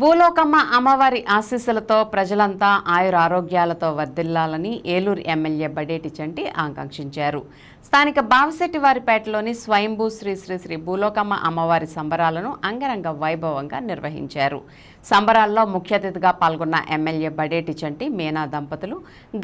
భూలోకమ్మ అమ్మవారి ఆశీస్సులతో ప్రజలంతా ఆయురారోగ్యాలతో వర్ధిల్లాలని ఏలూరు ఎమ్మెల్యే బడేటి చంటి ఆకాంక్షించారు. స్థానిక బావిశెట్టివారిపేటలోని స్వయంభూ శ్రీ శ్రీ శ్రీ భూలోకమ్మ అమ్మవారి సంబరాలను అంగరంగ వైభవంగా నిర్వహించారు. సంబరాల్లో ముఖ్య అతిథిగా పాల్గొన్న ఎమ్మెల్యే బడేటి చంటి మీనా దంపతులు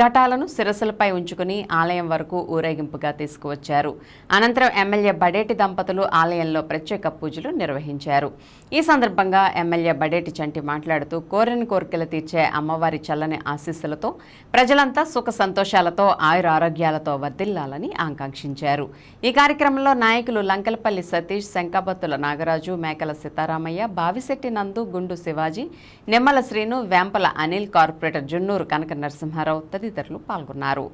ఘటాలను శిరస్సులపై ఉంచుకుని ఆలయం వరకు ఊరేగింపుగా తీసుకువచ్చారు. అనంతరం ఎమ్మెల్యే బడేటి దంపతులు ఆలయంలో ప్రత్యేక పూజలు నిర్వహించారు. ఈ సందర్భంగా ఎమ్మెల్యే బడేటి చంటి మాట్లాడుతూ కోరిన కోరికలు తీర్చే అమ్మవారి చల్లని ఆశీస్సులతో ప్రజలంతా సుఖ సంతోషాలతో ఆయురారోగ్యాలతో వర్ధిల్లాలని ఆకాంక్షించారు. ఈ కార్యక్రమంలో నాయకులు లంకలపల్లి సతీష్, శంకాబత్తుల నాగరాజు, మేకల సీతారామయ్య, బావిశెట్టి నందు, గుండు శివాజీ, నిమ్మల శ్రీను, వేంపల అనిల్, కార్పొరేటర్ జున్నూరు కనక నరసింహారావు తదితరులు పాల్గొన్నారు.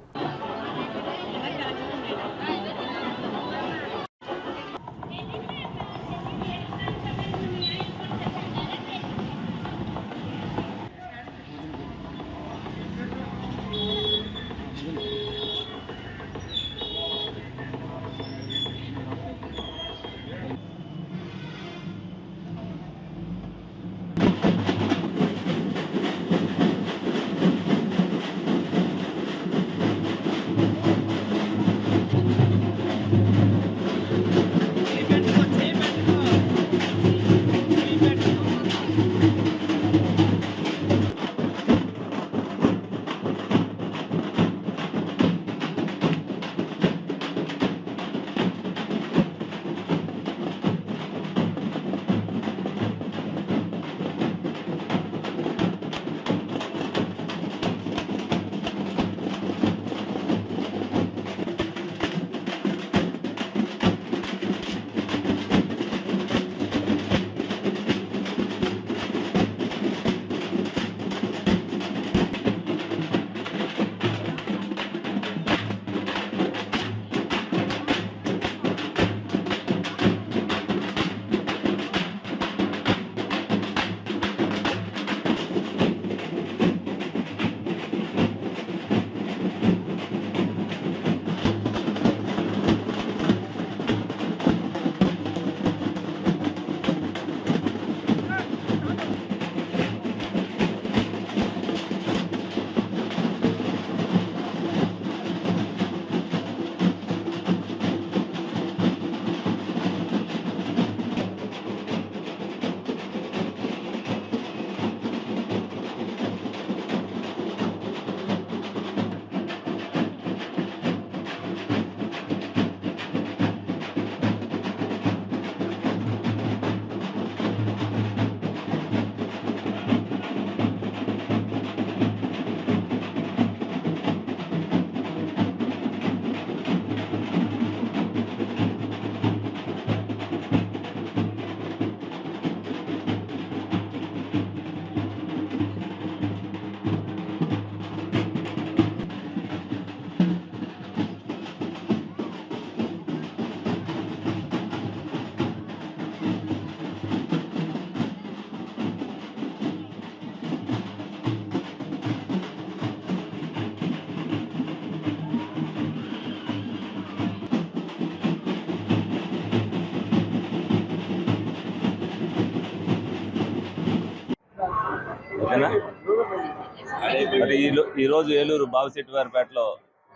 మరి ఈరోజు ఏలూరు బావిశెట్టివారిపేటలో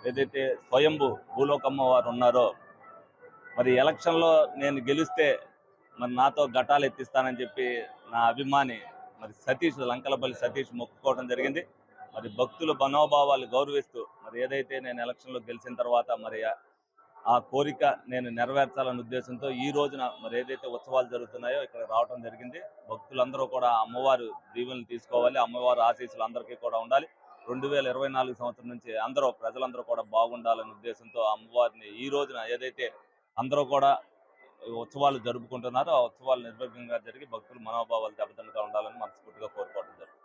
ఏదైతే స్వయంభూ భూలోకమ్మ వారు ఉన్నారో, మరి ఎలక్షన్లో నేను గెలిస్తే మరి నాతో ఘటాలు ఎత్తిస్తానని చెప్పి నా అభిమాని మరి సతీష్, లంకలపల్లి సతీష్ మొక్కుకోవడం జరిగింది. మరి భక్తుల మనోభావాలు గౌరవిస్తూ మరి ఏదైతే నేను ఎలక్షన్లో గెలిచిన తర్వాత మరి ఆ కోరిక నేను నెరవేర్చాలనే ఉద్దేశంతో ఈ రోజున మరి ఏదైతే ఉత్సవాలు జరుగుతున్నాయో ఇక్కడ రావడం జరిగింది. భక్తులందరూ కూడా అమ్మవారు దీవెనలు తీసుకోవాలి, అమ్మవారు ఆశీస్సులు అందరికీ కూడా ఉండాలి. 2024 సంవత్సరం నుంచి ప్రజలందరూ కూడా బాగుండాలనే ఉద్దేశంతో అమ్మవారిని ఈ రోజున ఏదైతే అందరూ కూడా ఉత్సవాలు జరుపుకుంటున్నారో ఆ ఉత్సవాలు నిర్విఘ్నంగా జరిగి భక్తుల మనోభావాలు దెబ్బతినగా ఉండాలని మనస్ఫూర్తిగా కోరుకోవడం జరుగుతుంది.